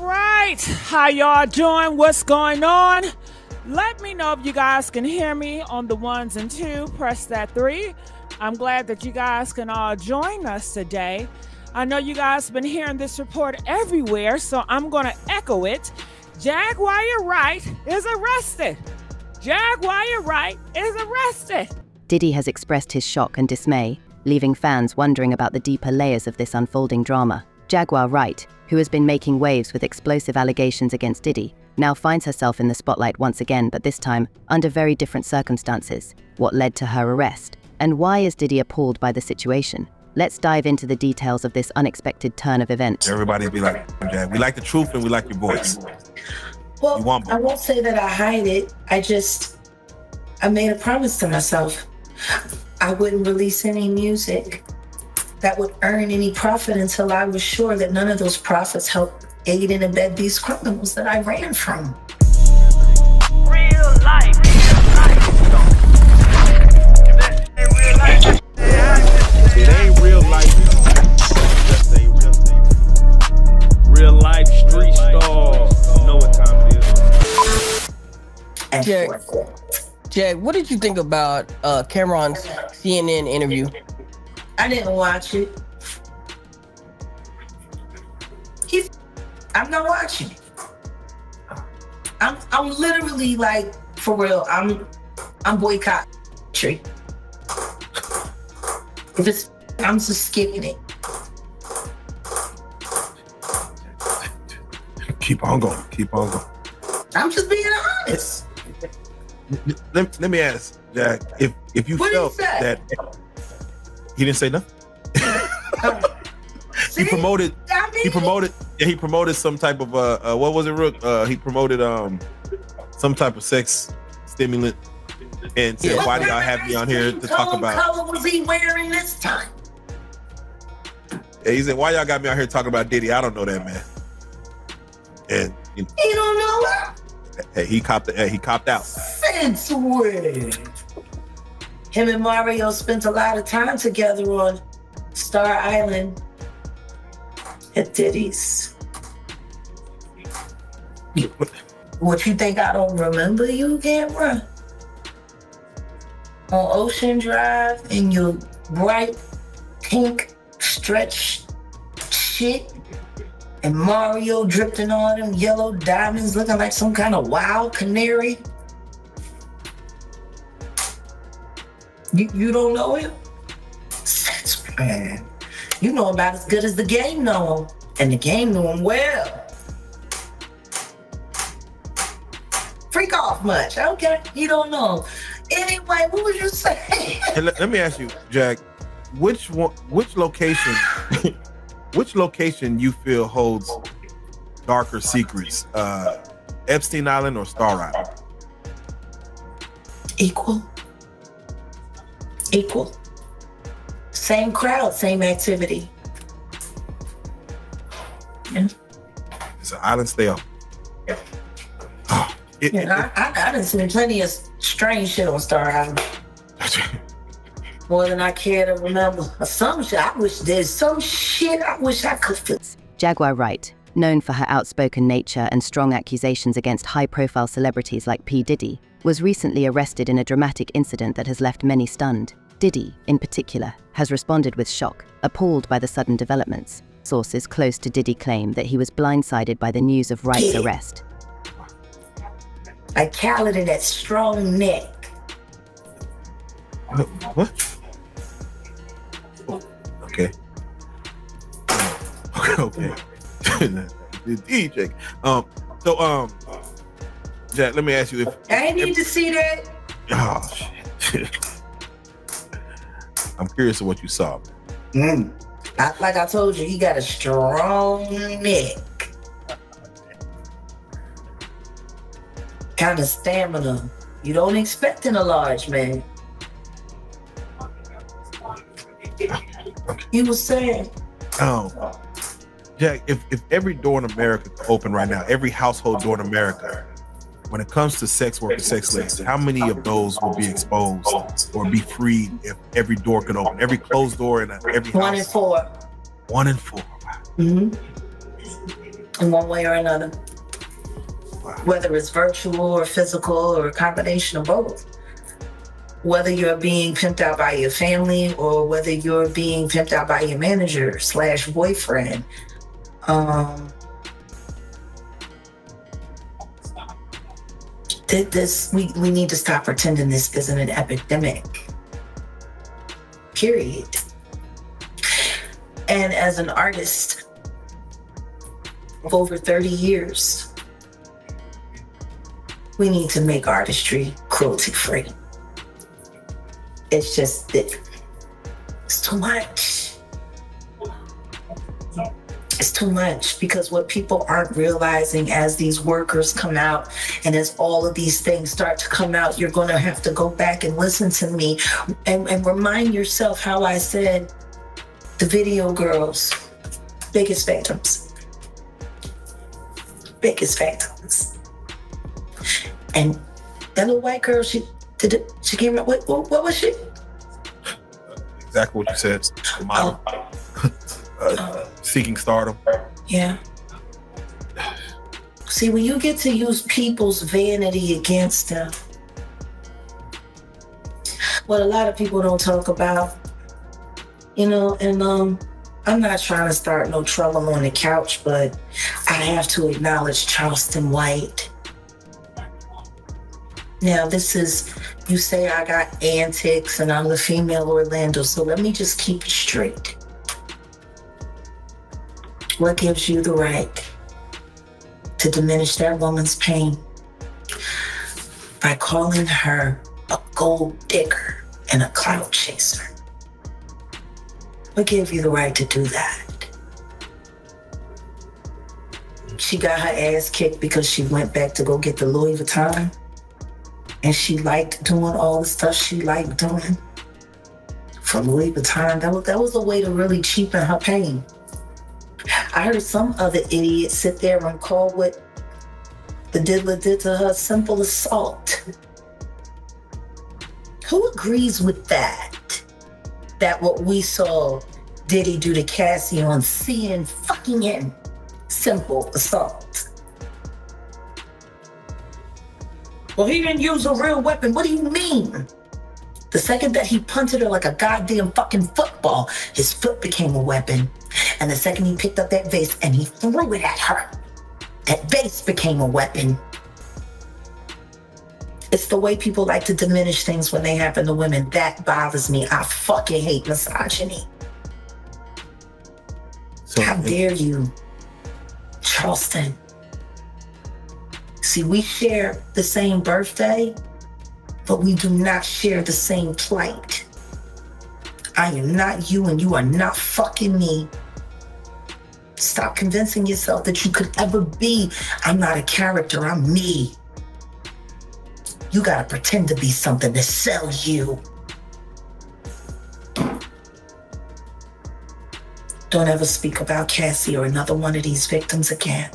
right, how y'all doing? What's going on? Let me know if you guys can hear me on the 1s and 2. Press that 3. I'm glad that you guys can all join us today. I know you guys have been hearing this report everywhere, so I'm going to echo it. Jaguar Wright is arrested. Jaguar Wright is arrested. Diddy has expressed his shock and dismay, leaving fans wondering about the deeper layers of this unfolding drama. Jaguar Wright, who has been making waves with explosive allegations against Diddy, now finds herself in the spotlight once again, but this time under very different circumstances. What led to her arrest? And why is Diddy appalled by the situation? Let's dive into the details of this unexpected turn of events. Everybody be like, Jag, we like the truth and we like your voice. Well, I won't say that I hide it. I made a promise to myself. I wouldn't release any music that would earn any profit until I was sure that none of those profits helped aid and abet these criminals that I ran from. Real life. It ain't real life. Just ain't real life street stars. You know what time it is. Jag, what did you think about Cameron's CNN interview? I didn't watch it. I'm not watching it. I'm literally like, for real, I'm boycotting. I'm just skipping it. Keep on going. Keep on going. I'm just being honest. Let me ask, Jack, if you felt that he didn't say nothing. See? He promoted some type of what was it, Rook? He promoted some type of sex stimulant and said, why do y'all have me on here to talk about? What color was he wearing this time? Yeah, he said, why y'all got me out here talking about Diddy? I don't know that man. And you don't know that? Hey, he copped out. Since when? Him and Mario spent a lot of time together on Star Island at Diddy's. What you think I don't remember you, Cameron? On Ocean Drive in your bright pink stretch shit, and Mario dripped in all them yellow diamonds looking like some kind of wild canary. You don't know him? Man, you know about as good as the game know him, and the game knew him well. Freak off much, okay? You don't know. Anyway, what was you saying? And let me ask you, Jack, which location, which location you feel holds darker secrets, Epstein Island or Star Island? Equal. Same crowd, same activity. Yeah. It's an island stale. Yeah. I done seen plenty of strange shit on Star Island. More than I care to remember. Some shit, I wish there's some shit I wish I could feel. Jaguar Wright, known for her outspoken nature and strong accusations against high-profile celebrities like P. Diddy, was recently arrested in a dramatic incident that has left many stunned. Diddy, in particular, has responded with shock, appalled by the sudden developments. Sources close to Diddy claim that he was blindsided by the news of Wright's arrest. I collared in that strong neck. What? Okay. Okay. DJ. Jack, let me ask you if I need to see that. Oh shit. I'm curious of what you saw. Like I told you, he got a strong neck. Kind of stamina you don't expect in a large man. You were saying? Jack, if every door in America could open right now, every household door in America, when it comes to sex workers, sex slaves, how many of those will be exposed or be freed if every door could open? Every closed door in every house? 1 in 4. 1 in 4. Mm-hmm. in one way or another. Whether it's virtual or physical or a combination of both. Whether you're being pimped out by your family or whether you're being pimped out by your manager / boyfriend. We need to stop pretending this isn't an epidemic. Period. And as an artist of over 30 years, we need to make artistry cruelty-free. It's just, it's too much. It's too much, because what people aren't realizing as these workers come out and as all of these things start to come out, you're going to have to go back and listen to me and remind yourself how I said the video girls, biggest victims. Biggest victims. And that little white girl, she came out, what was she? Exactly what you said. Model. Seeking stardom. Yeah. See, when you get to use people's vanity against them, what a lot of people don't talk about, and I'm not trying to start no trouble on the couch, but I have to acknowledge Charleston White. Now, this is, you say I got antics and I'm the female Orlando, so let me just keep it straight. What gives you the right to diminish that woman's pain by calling her a gold digger and a clout chaser? What gave you the right to do that? She got her ass kicked because she went back to go get the Louis Vuitton, and she liked doing all the stuff she liked doing for Louis Vuitton. That was a way to really cheapen her pain. I heard some other idiot sit there and call what the diddler did to her simple assault. Who agrees with that? That what we saw Diddy do to Cassie on seeing fucking him, simple assault. Well, he didn't use a real weapon. What do you mean? The second that he punted her like a goddamn fucking football, his foot became a weapon. And the second he picked up that vase and he threw it at her, that vase became a weapon. It's the way people like to diminish things when they happen to women. That bothers me. I fucking hate misogyny. So, how dare you, Charleston? See, we share the same birthday, but we do not share the same plight. I am not you and you are not fucking me. Stop convincing yourself that you could ever be. I'm not a character, I'm me. You gotta pretend to be something to sell you. Don't ever speak about Cassie or another one of these victims again.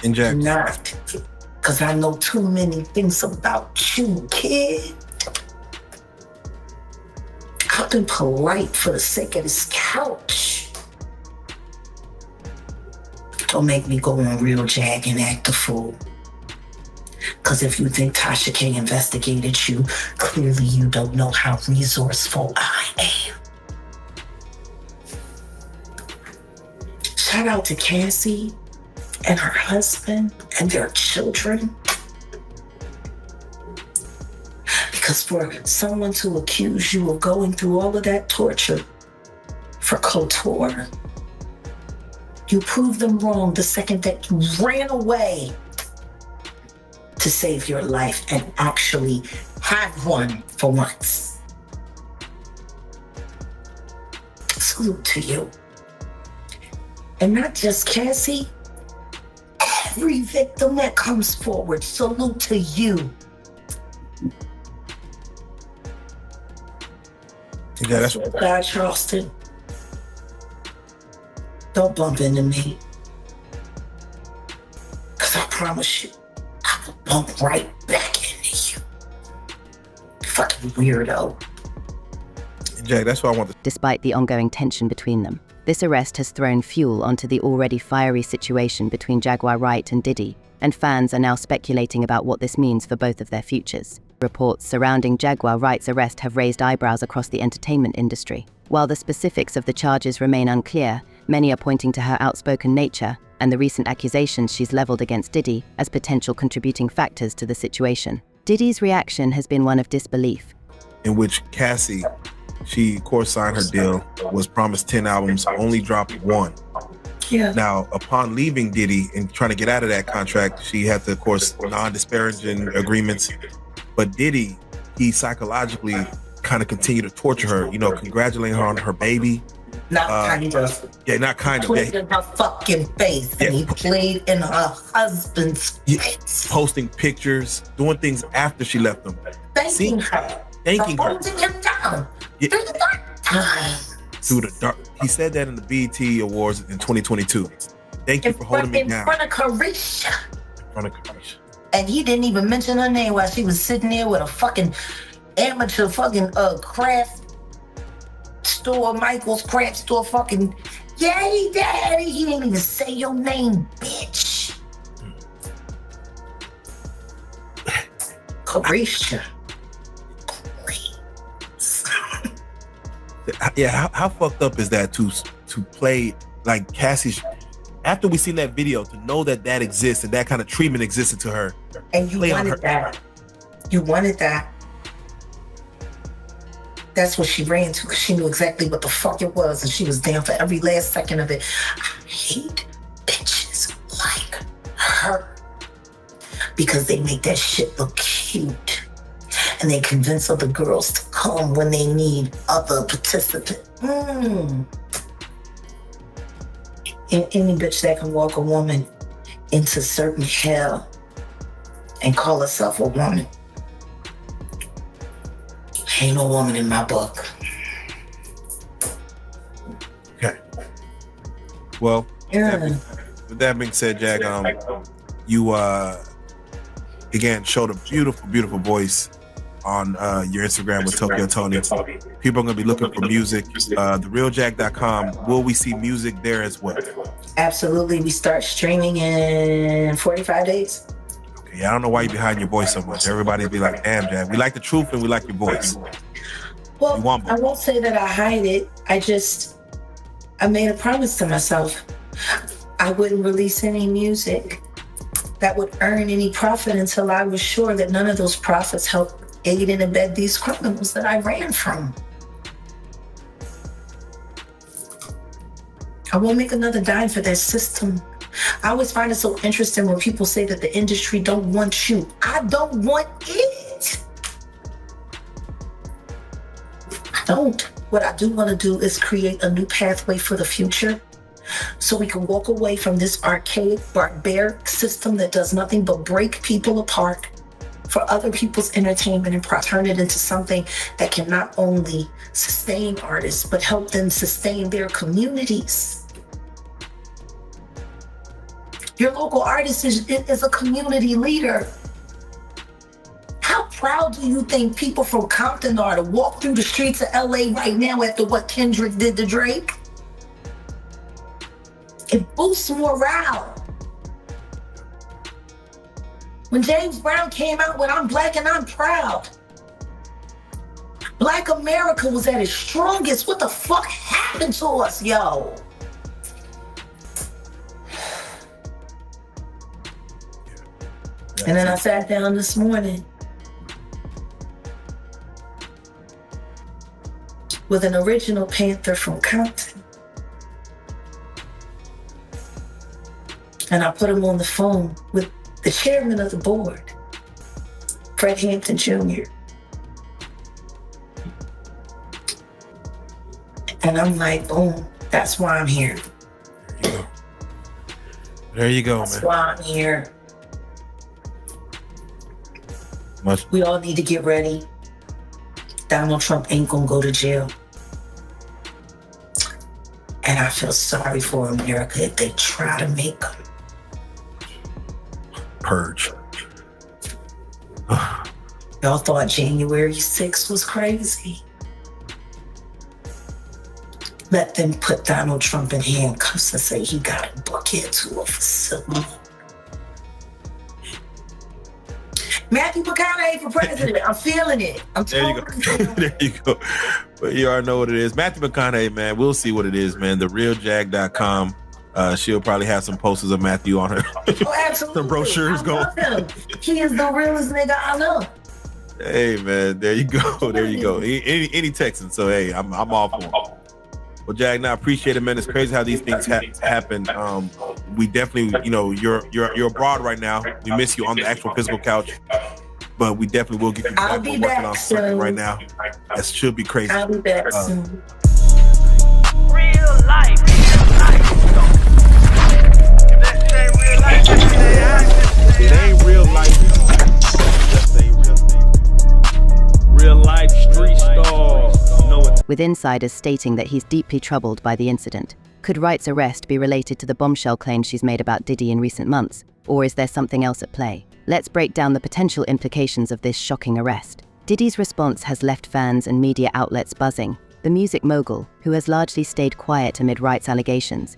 Inject. Not, because I know too many things about you, kid. I've been polite for the sake of this couch. Don't make me go on Real Jag and act a fool. Because if you think Tasha K investigated you, clearly you don't know how resourceful I am. Shout out to Cassie and her husband and their children. Because for someone to accuse you of going through all of that torture for couture, you proved them wrong the second that you ran away to save your life and actually have one for once. Salute to you. And not just Cassie, every victim that comes forward, salute to you. Yeah, that's right. God, Charleston, don't bump into me. Because I promise you, I will bump right back into you. Fucking weirdo. Jack, that's what I want to. despite the ongoing tension between them. This arrest has thrown fuel onto the already fiery situation between Jaguar Wright and Diddy, and fans are now speculating about what this means for both of their futures. Reports surrounding Jaguar Wright's arrest have raised eyebrows across the entertainment industry. While the specifics of the charges remain unclear, many are pointing to her outspoken nature and the recent accusations she's leveled against Diddy as potential contributing factors to the situation. Diddy's reaction has been one of disbelief. In which Cassie, she of course signed her deal, was promised 10 albums, only dropped 1. Yeah. Now, upon leaving Diddy and trying to get out of that contract, she had to, of course, non-disparaging agreements. But Diddy, he psychologically kind of continued to torture her, you know, congratulating her on her baby. Not kind of. Yeah, not kind of. Played Yeah. in her fucking face. And he played in her husband's face. Posting pictures, doing things after she left him. Thanking her. Thanking her. Holding him down. Yeah. Through the dark times. Through the dark. He said that in the BET Awards in 2022. Thank you for holding me down. In front of Carisha. In front of Carisha. And he didn't even mention her name while she was sitting there with a fucking amateur fucking craft store, Michael's craft store fucking, yay, daddy. He didn't even say your name, bitch. Carisha. Yeah, how fucked up is that to play like Cassie's, after we seen that video, to know that that exists and that kind of treatment existed to her. And you wanted that. You wanted that. That's what she ran to, because she knew exactly what the fuck it was, and she was down for every last second of it. I hate bitches like her because they make that shit look cute, and they convince other girls to come when they need other participants. And any bitch that can walk a woman into certain hell and call herself a woman, ain't no woman in my book. Okay. Well, Yeah. with that being said, Jack, you again showed a beautiful, beautiful voice on your Instagram with Tokyo Tony. People are going to be looking for music. TheRealJack.com. Will we see music there as well? Absolutely. We start streaming in 45 days. Okay, yeah, I don't know why you be hiding your voice so much. Everybody be like, damn, Jack, we like the truth and we like your voice. Well, I won't say that I hide it. I made a promise to myself. I wouldn't release any music that would earn any profit until I was sure that none of those profits helped aid and abet these criminals that I ran from. I won't make another dime for that system. I always find it so interesting when people say that the industry don't want you. I don't want it. I don't. What I do want to do is create a new pathway for the future, so we can walk away from this archaic, barbaric system that does nothing but break people apart for other people's entertainment and turn it into something that can not only sustain artists, but help them sustain their communities. Your local artist is a community leader. How proud do you think people from Compton are to walk through the streets of LA right now after what Kendrick did to Drake? It boosts morale. When James Brown came out with I'm Black and I'm Proud, Black America was at its strongest. What the fuck happened to us, yo? And then I sat down this morning with an original Panther from Compton. And I put him on the phone with the chairman of the board, Fred Hampton Jr. And I'm like, boom, that's why I'm here. There you go, That's man. why I'm here. Much. We all need to get ready. Donald Trump ain't gonna go to jail. And I feel sorry for America if they try to make him. Purge. Y'all thought January 6th was crazy. let them put Donald Trump in handcuffs and say he got to book into a facility. Matthew McConaughey for president. I'm feeling it. I'm there you go. There you go. But you already know what it is. Matthew McConaughey, man. We'll see what it is, man. TheRealJag.com. She'll probably have some posters of Matthew on her. Oh, absolutely. Some brochures going. He is the realest nigga I know. Hey, man. There you go. There you go. Any Texan. So, hey, I'm all for him. Well, Jag, I appreciate it, man. It's crazy how these things happen. We definitely, you know, you're abroad right now. We miss you on the actual physical couch, but we definitely will get you back. We're working on something right now. That should be crazy. I'll be back soon. Real life. It ain't real life. Just ain't real. Real life street stars. With insiders stating that he's deeply troubled by the incident. Could Wright's arrest be related to the bombshell claims she's made about Diddy in recent months? Or is there something else at play? Let's break down the potential implications of this shocking arrest. Diddy's response has left fans and media outlets buzzing. The music mogul, who has largely stayed quiet amid Wright's allegations,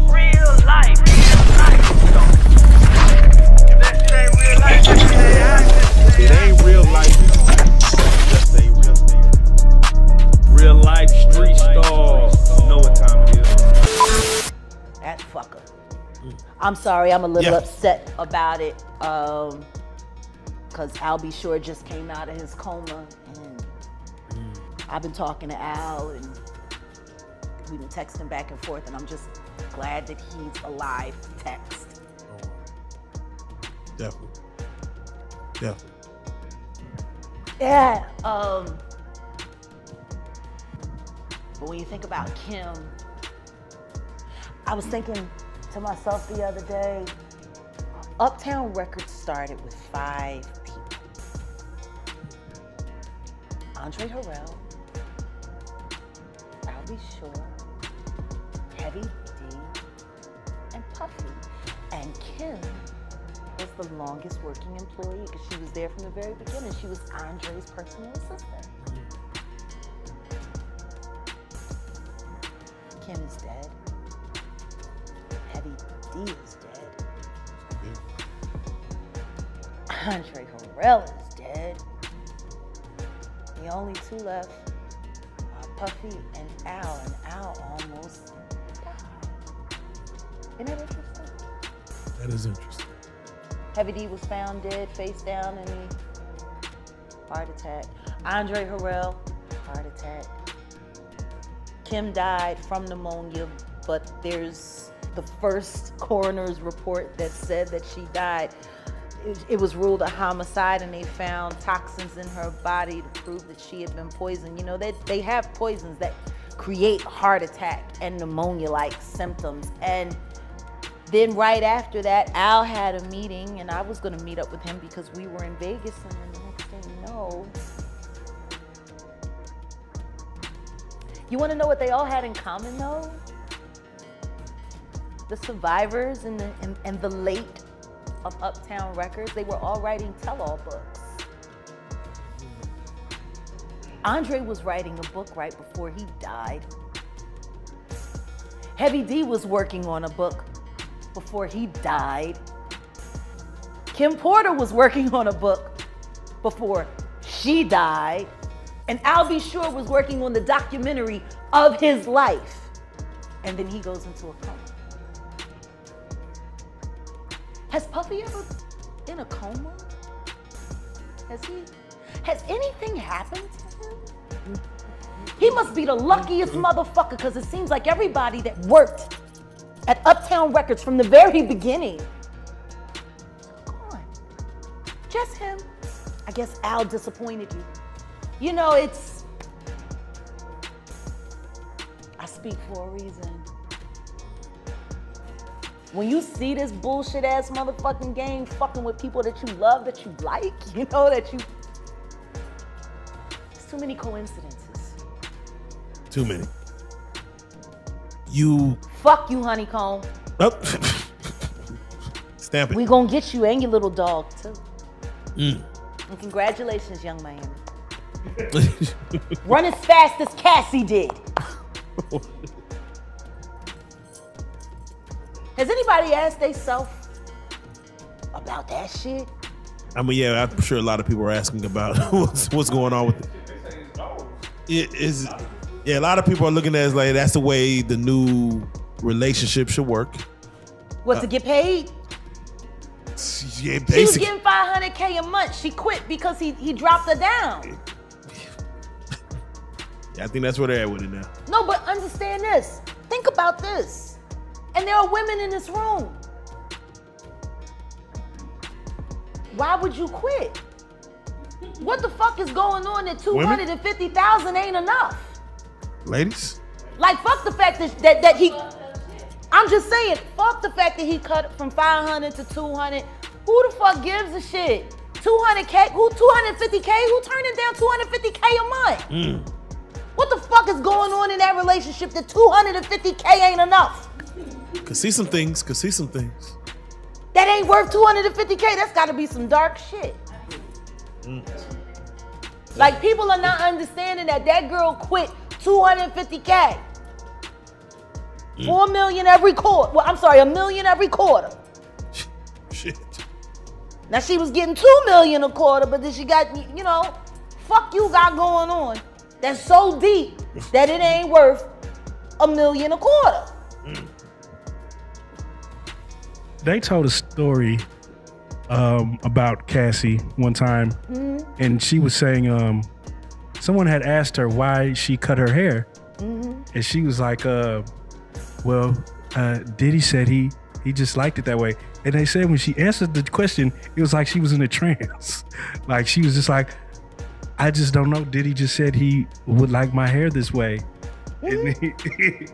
Real life. It ain't real life. Just ain't real. Real life street stars. Know what time it is. That fucker. I'm sorry, I'm a little upset about it. Cause Al B. Sure just came out of his coma, and I've been talking to Al, and we've been texting back and forth, and I'm just glad that he's alive. Text. Definitely. Definitely. Yeah. But when you think about Kim, I was thinking to myself the other day, Uptown Records started with 5 people. Andre Harrell, Al B. Sure, Heavy D, and Puffy. And Kim was the longest working employee because she was there from the very beginning. She was Andre's personal assistant. Kim is dead. Heavy D is dead. Andre Harrell is dead. The only 2 left are Puffy and Al almost died. Isn't that interesting? That is interesting. Heavy D was found dead, face down, in a heart attack. Andre Harrell, heart attack. Kim died from pneumonia, but there's the first coroner's report that said that she died. It was ruled a homicide, and they found toxins in her body to prove that she had been poisoned. You know, they have poisons that create heart attack and pneumonia-like symptoms. And then right after that, Al had a meeting, and I was gonna meet up with him because we were in Vegas, and then the next thing you know, you wanna know what they all had in common though? The survivors and the late of Uptown Records, they were all writing tell-all books. Andre was writing a book right before he died. Heavy D was working on a book before he died. Kim Porter was working on a book before she died. And Al B. Sure was working on the documentary of his life. And then he goes into a coma. Has Puffy ever in a coma? Has anything happened to him? He must be the luckiest motherfucker, because it seems like everybody that worked at Uptown Records from the very beginning is gone. Just him. I guess Al disappointed you. You know, I speak for a reason. When you see this bullshit ass motherfucking game fucking with people that you love, that you like, you know, it's too many coincidences. Too many. Fuck you, Honeycomb. Oh. Stamp it. We gonna get you and your little dog too. And congratulations, young Miami. Run as fast as Cassie did. Has anybody asked themselves about that shit? I mean, yeah, I'm sure a lot of people are asking about what's going on with it. Yeah, a lot of people are looking at it as like that's the way the new relationship should work. What, to get paid? Yeah, she was getting $500K a month. She quit because he dropped her down. Yeah, I think that's where they're at with it now. No, but understand this. Think about this. And there are women in this room. Why would you quit? What the fuck is going on that $250,000 ain't enough? Ladies? Like, fuck the fact that he... I'm just saying, fuck the fact that he cut from 500 to 200. Who the fuck gives a shit? 200K? Who 250K? Who turning down 250K a month? What the fuck is going on in that relationship that 250K ain't enough? Could see some things. That ain't worth 250K. That's gotta be some dark shit. Like, people are not understanding that girl quit 250K. 4 million every quarter. Well, I'm sorry, $1 million every quarter. Shit. Now she was getting 2 million a quarter, but then she got, fuck you got going on. That's so deep that it ain't worth $1 million a quarter. They told a story about Cassie one time, and she was saying someone had asked her why she cut her hair, and she was like, Diddy said he just liked it that way. And they said when she answered the question, it was like she was in a trance. Like, she was just like, I just don't know. Diddy just said he would like my hair this way. And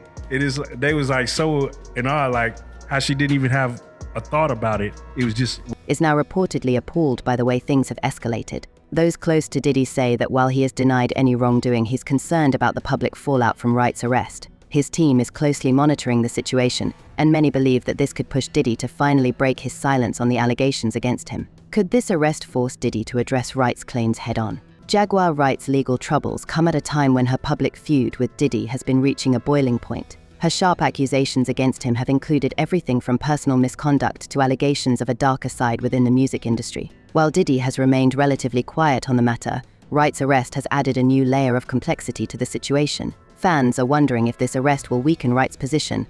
they was like so in awe, like how she didn't even have a thought about it. It was just... Is now reportedly appalled by the way things have escalated. Those close to Diddy say that while he is denied any wrongdoing, he's concerned about the public fallout from Wright's arrest. His team is closely monitoring the situation, and many believe that this could push Diddy to finally break his silence on the allegations against him. Could this arrest force Diddy to address Wright's claims head-on? Jaguar Wright's legal troubles come at a time when her public feud with Diddy has been reaching a boiling point. Her sharp accusations against him have included everything from personal misconduct to allegations of a darker side within the music industry. While Diddy has remained relatively quiet on the matter, Wright's arrest has added a new layer of complexity to the situation. Fans are wondering if this arrest will weaken Wright's position.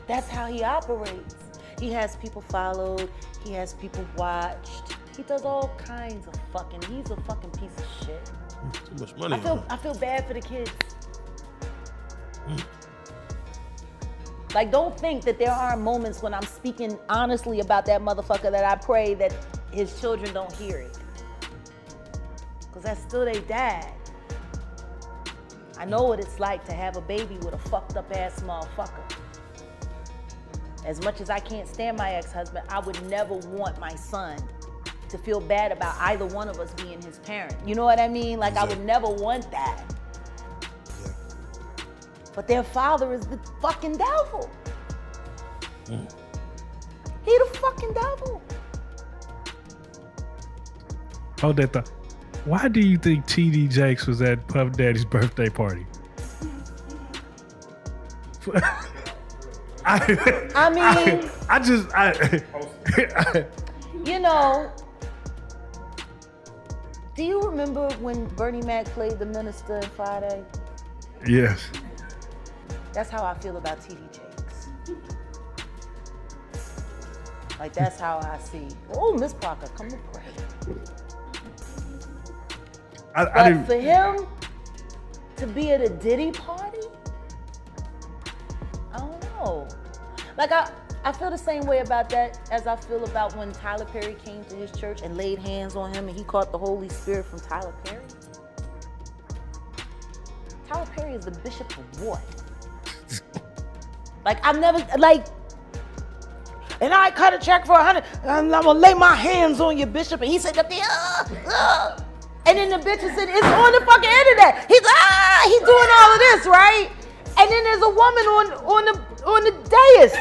That's how he operates. He has people followed, he has people watched. He does all kinds of he's a fucking piece of shit. Too much money. I feel bad for the kids. Like, don't think that there aren't moments when I'm speaking honestly about that motherfucker that I pray that his children don't hear it. Because that's still their dad. I know what it's like to have a baby with a fucked up ass motherfucker. As much as I can't stand my ex-husband, I would never want my son to feel bad about either one of us being his parent. You know what I mean? Like, exactly. I would never want that. Yeah. But their father is the fucking devil. He the fucking devil. Hold that thought. Why do you think T.D. Jakes was at Puff Daddy's birthday party? Do you remember when Bernie Mac played the minister in Friday? Yes. That's how I feel about T.D. Jakes. Like, that's how I see. Oh, Miss Parker, come to pray. But for him to be at a Diddy party, I don't know. Like, I feel the same way about that as I feel about when Tyler Perry came to his church and laid hands on him and he caught the Holy Spirit from Tyler Perry. Tyler Perry is the bishop of what? Like, I've never, like, and I cut a check for 100, and I'm gonna lay my hands on you, bishop. And he said, and then the bitch said, it's on the fucking internet. He's doing all of this, right? And then there's a woman on the dais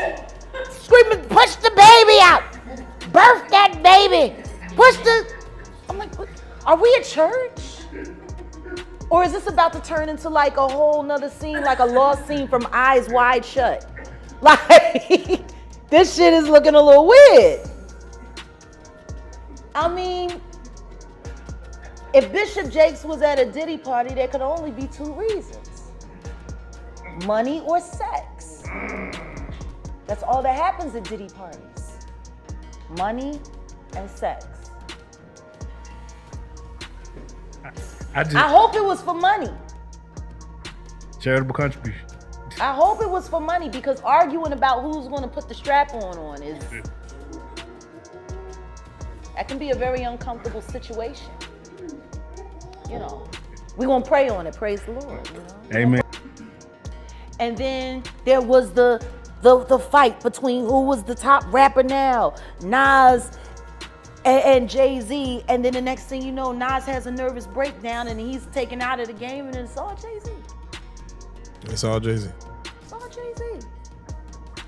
screaming, push the baby out. Birth that baby. I'm like, what? Are we at church? Or is this about to turn into like a whole nother scene, like a lost scene from Eyes Wide Shut? Like, this shit is looking a little weird. I mean, if Bishop Jakes was at a Diddy party, there could only be two reasons. Money or sex. That's all that happens at Diddy parties. Money and sex. I hope it was for money. Charitable contribution. I hope it was for money, because arguing about who's going to put the strap on is, that can be a very uncomfortable situation. You know, we're going to pray on it, praise the Lord. You know? Amen. And then there was the fight between who was the top rapper now, Nas and Jay-Z, and then the next thing you know, Nas has a nervous breakdown and he's taken out of the game, and it's all Jay-Z. It's all Jay-Z. It's all Jay-Z.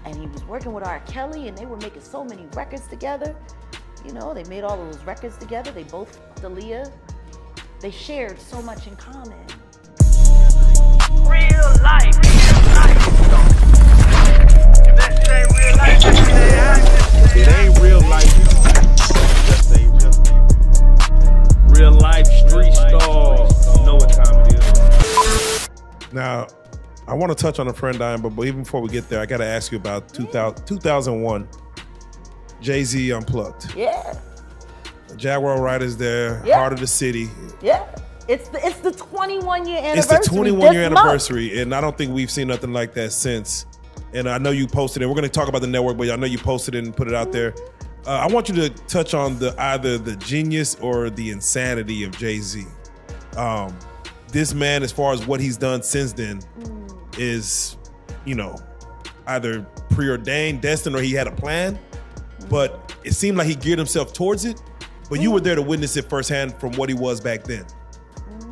And he was working with R. Kelly, and they were making so many records together. You know, they made all of those records together. They both fucked Aaliyah. They shared so much in common. Real life. If that shit ain't real life, It ain't real life. Just ain't real life street stars. You know what time it is. Now, I want to touch on a friend dying, but even before we get there, I got to ask you about 2001, Jay-Z Unplugged. Yeah. Jaguar Wright is there, Yeah. Heart of the City. Yeah. It's the 21-year anniversary. It's the 21-year this month. anniversary, and I don't think we've seen nothing like that since. And I know you posted it. We're going to talk about the network, but I know you posted it and put it out there. I want you to touch on either the genius or the insanity of Jay-Z. This man, as far as what he's done since then, is, you know, either preordained, destined, or he had a plan. But it seemed like he geared himself towards it. But you were there to witness it firsthand from what he was back then.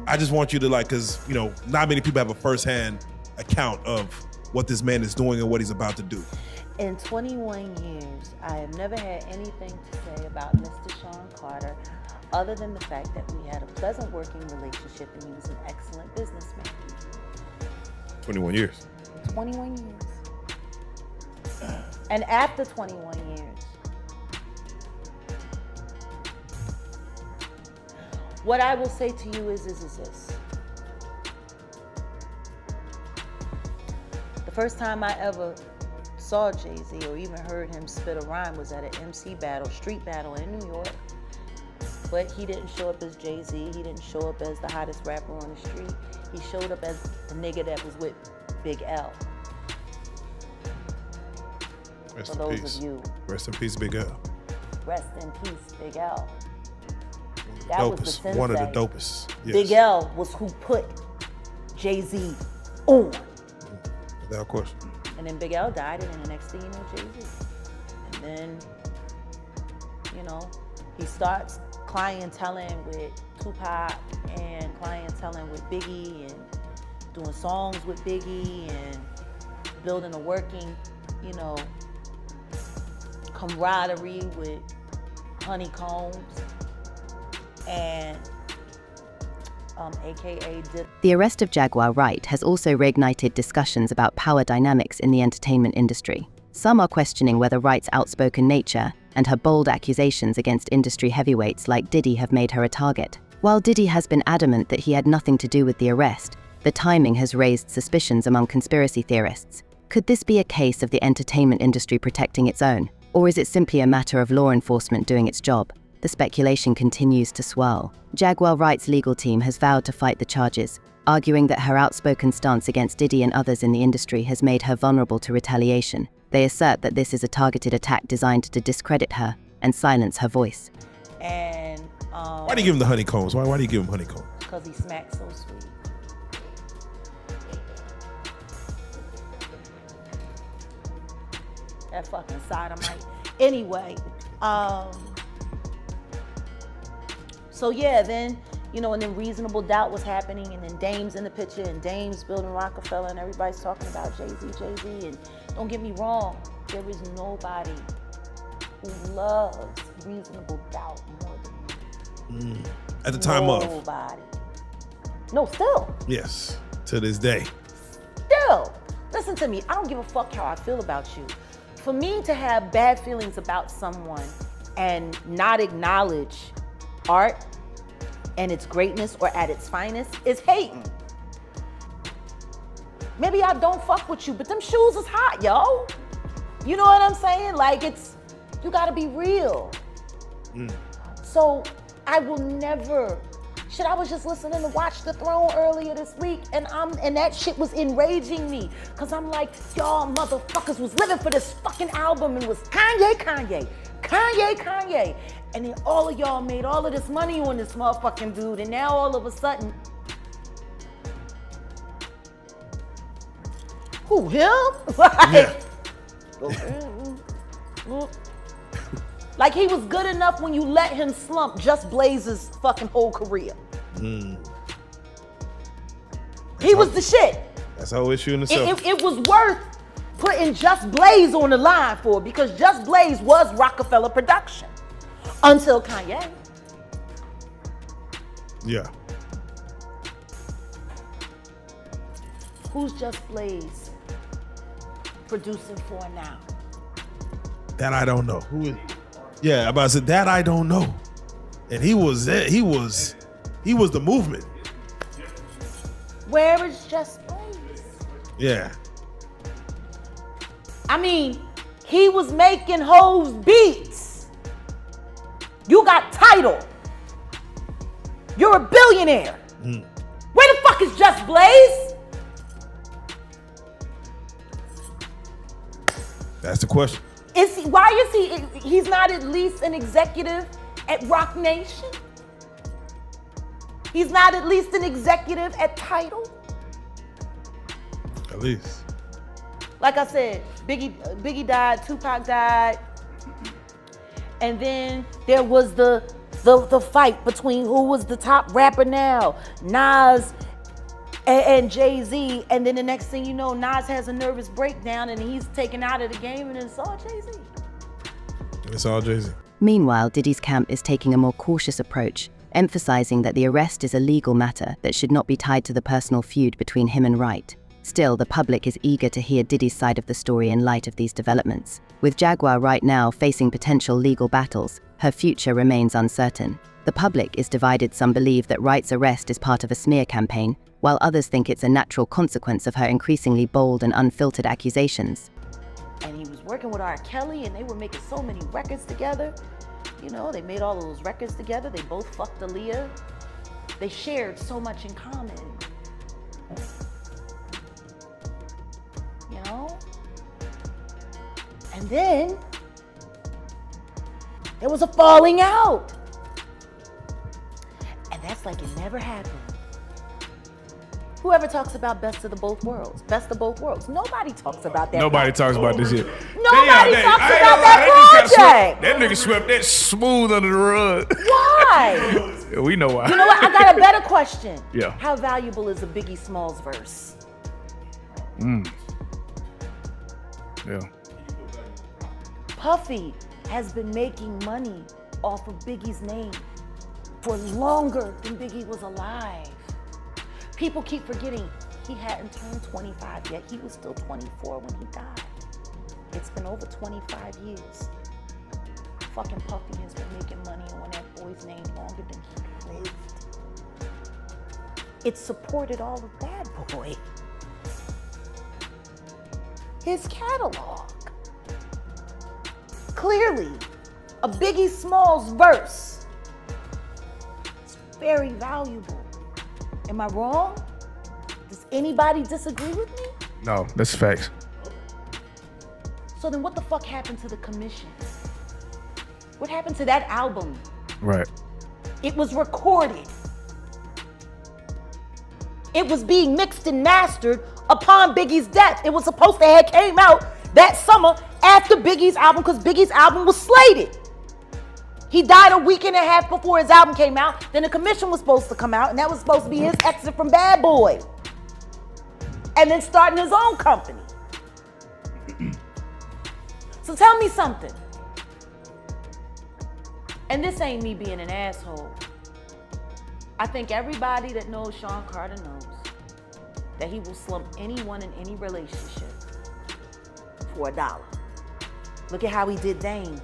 I just want you to, like, because, you know, not many people have a firsthand account of what this man is doing and what he's about to do. In 21 years, I have never had anything to say about Mr. Sean Carter other than the fact that we had a pleasant working relationship and he was an excellent businessman. 21 years. 21 years. And after 21 years, what I will say to you is this. The first time I ever saw Jay-Z or even heard him spit a rhyme was at an MC battle, street battle in New York. But he didn't show up as Jay-Z. He didn't show up as the hottest rapper on the street. He showed up as the nigga that was with Big L. Rest For in those peace. of you. Rest in peace, Big L. Rest in peace, Big L. That was the sensei. One of the dopest. Yes. Big L was who put Jay-Z on. Without question. And then Big L died, and then the next thing you know, Jay-Z. And then, you know, he starts clienteling with Tupac and clienteling with Biggie and doing songs with Biggie and building a working, you know, camaraderie with Honeycombs and AKA Diddy. The arrest of Jaguar Wright has also reignited discussions about power dynamics in the entertainment industry. Some are questioning whether Wright's outspoken nature and her bold accusations against industry heavyweights like Diddy have made her a target. While Diddy has been adamant that he had nothing to do with the arrest, the timing has raised suspicions among conspiracy theorists. Could this be a case of the entertainment industry protecting its own, or is it simply a matter of law enforcement doing its job? The speculation continues to swirl. Jaguar Wright's legal team has vowed to fight the charges, arguing that her outspoken stance against Diddy and others in the industry has made her vulnerable to retaliation. They assert that this is a targeted attack designed to discredit her and silence her voice. And why do you give him the honeycombs? Why do you give him honeycombs? because he smacks so sweet. That fucking sodomite. Anyway, so yeah, then, you know, and then Reasonable Doubt was happening, and then Dame's in the picture, and Dame's building Rockefeller, and everybody's talking about Jay-Z. And don't get me wrong, there is nobody who loves Reasonable Doubt more than me. At the time of. Nobody. No, still. Yes, to this day. Still. Listen to me. I don't give a fuck how I feel about you. For me to have bad feelings about someone and not acknowledge art and its greatness or at its finest is hating. Maybe I don't fuck with you, but them shoes is hot, yo. You know what I'm saying? Like, you gotta be real. So I will never, shit, I was just listening to Watch the Throne earlier this week, and that shit was enraging me. Cause I'm like, y'all motherfuckers was living for this fucking album and was Kanye. And then all of y'all made all of this money on this motherfucking dude, and now all of a sudden, who, him? Like he was good enough when you let him slump Just Blaze's fucking whole career. He was the shit. That's the whole issue in itself. It was worth putting Just Blaze on the line for, because Just Blaze was Rockefeller production until Kanye. Yeah. Who's Just Blaze producing for now? That I don't know. Who is? Yeah, I'm about to say that I don't know. And he was the movement. Where is Just Blaze? Yeah. I mean, he was making Hov's beats. You got Tidal. You're a billionaire. Where the fuck is Just Blaze? That's the question. He's not at least an executive at Rock Nation? He's not at least an executive at Tidal? At least. Like I said, Biggie died, Tupac died, and then there was the fight between who was the top rapper now, Nas and Jay-Z, and then the next thing you know, Nas has a nervous breakdown and he's taken out of the game, and it's all Jay-Z. It's all Jay-Z. Meanwhile, Diddy's camp is taking a more cautious approach, emphasizing that the arrest is a legal matter that should not be tied to the personal feud between him and Wright. Still, the public is eager to hear Diddy's side of the story in light of these developments. With Jaguar right now facing potential legal battles, her future remains uncertain. The public is divided. Some believe that Wright's arrest is part of a smear campaign, while others think it's a natural consequence of her increasingly bold and unfiltered accusations. And he was working with R. Kelly, and they were making so many records together. You know, they made all of those records together. They both fucked Aaliyah. They shared so much in common. You know? And then there was a falling out. And that's like it never happened. Whoever talks about best of both worlds? Nobody talks about that. Nobody talks about this shit. Nobody talks about that project. That nigga swept that smooth under the rug. Why? We know why. You know what? I got a better question. Yeah. How valuable is a Biggie Smalls verse? Yeah. Puffy has been making money off of Biggie's name for longer than Biggie was alive. People keep forgetting he hadn't turned 25 yet. He was still 24 when he died. It's been over 25 years. Fucking Puffy has been making money on that boy's name longer than he lived. It supported all of Bad Boy. His catalog. Clearly, a Biggie Smalls verse is very valuable. Am I wrong? Does anybody disagree with me? No, that's facts. So then what the fuck happened to the commission? What happened to that album? Right. It was recorded. It was being mixed and mastered upon Biggie's death. It was supposed to have came out that summer after Biggie's album, because Biggie's album was slated. He died a week and a half before his album came out. Then the commission was supposed to come out, and that was supposed to be his exit from Bad Boy. And then starting his own company. So tell me something. And this ain't me being an asshole. I think everybody that knows Sean Carter knows that he will slump anyone in any relationship for $1. Look at how he did Dame.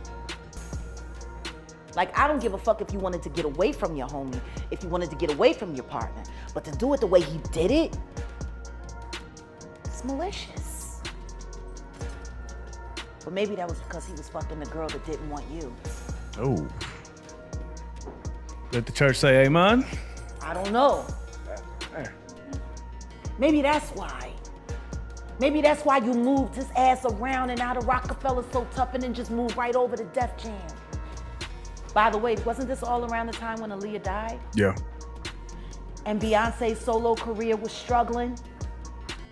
Like, I don't give a fuck if you wanted to get away from your homie, if you wanted to get away from your partner, but to do it the way he did it, it's malicious. But maybe that was because he was fucking the girl that didn't want you. Oh. Let the church say amen. I don't know. Maybe that's why. Maybe that's why you moved his ass around and out of Rockefeller so tough and then just moved right over to Def Jam. By the way, wasn't this all around the time when Aaliyah died? Yeah. And Beyonce's solo career was struggling?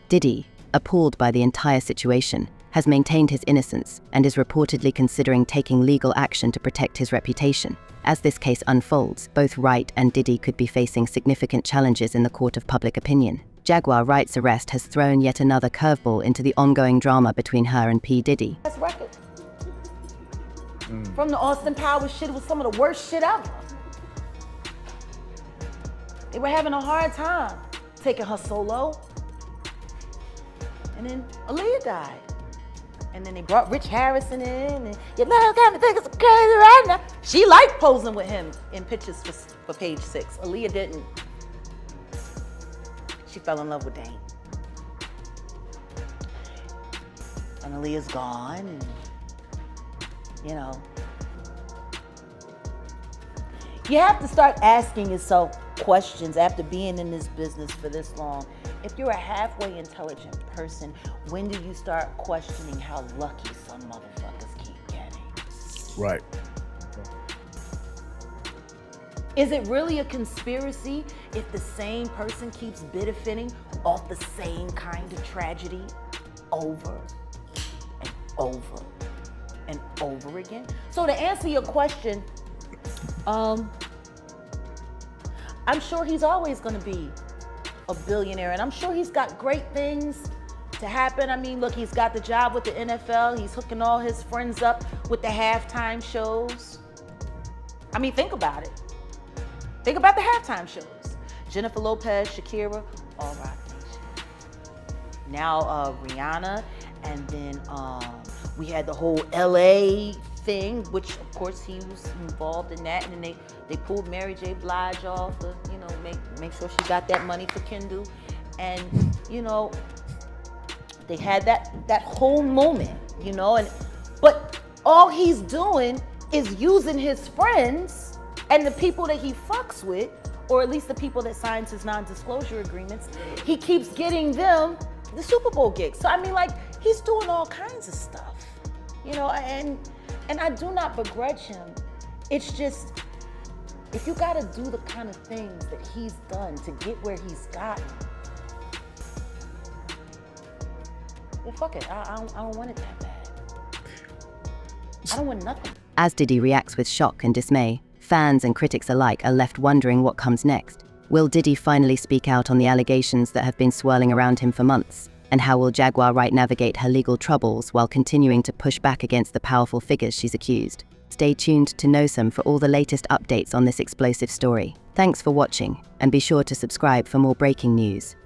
Diddy, appalled by the entire situation, has maintained his innocence and is reportedly considering taking legal action to protect his reputation. As this case unfolds, both Wright and Diddy could be facing significant challenges in the court of public opinion. Jaguar Wright's arrest has thrown yet another curveball into the ongoing drama between her and P. Diddy. That's record. From the Austin Powers shit, it was some of the worst shit ever. They were having a hard time taking her solo. And then Aaliyah died. And then they brought Rich Harrison in, and you know, kind of think it's crazy right now. She liked posing with him in pictures for Page 6. Aaliyah didn't. She fell in love with Dame. And Aaliyah's gone, and you know. You have to start asking yourself questions after being in this business for this long. If you're a halfway intelligent person, when do you start questioning how lucky some motherfuckers keep getting? Right. Is it really a conspiracy if the same person keeps benefiting off the same kind of tragedy over and over and over again? So to answer your question, I'm sure he's always gonna be a billionaire, and I'm sure he's got great things to happen. I mean, look, he's got the job with the NFL. He's hooking all his friends up with the halftime shows. I mean, think about it. Think about the halftime shows. Jennifer Lopez, Shakira, all Roc Nation. Now Rihanna, and then we had the whole LA thing, which of course he was involved in that, and then they pulled Mary J. Blige off to, you know, make sure she got that money for Kindle. And, you know, they had that whole moment, you know, but all he's doing is using his friends and the people that he fucks with, or at least the people that signs his non-disclosure agreements, he keeps getting them the Super Bowl gigs. So I mean, like, he's doing all kinds of stuff, you know, and I do not begrudge him. It's just, if you gotta do the kind of things that he's done to get where he's gotten, well, fuck it, I don't want it that bad. I don't want nothing. As Diddy reacts with shock and dismay, fans and critics alike are left wondering what comes next. Will Diddy finally speak out on the allegations that have been swirling around him for months? And how will Jaguar Wright navigate her legal troubles while continuing to push back against the powerful figures she's accused? Stay tuned to Know Some for all the latest updates on this explosive story. Thanks for watching, and be sure to subscribe for more breaking news.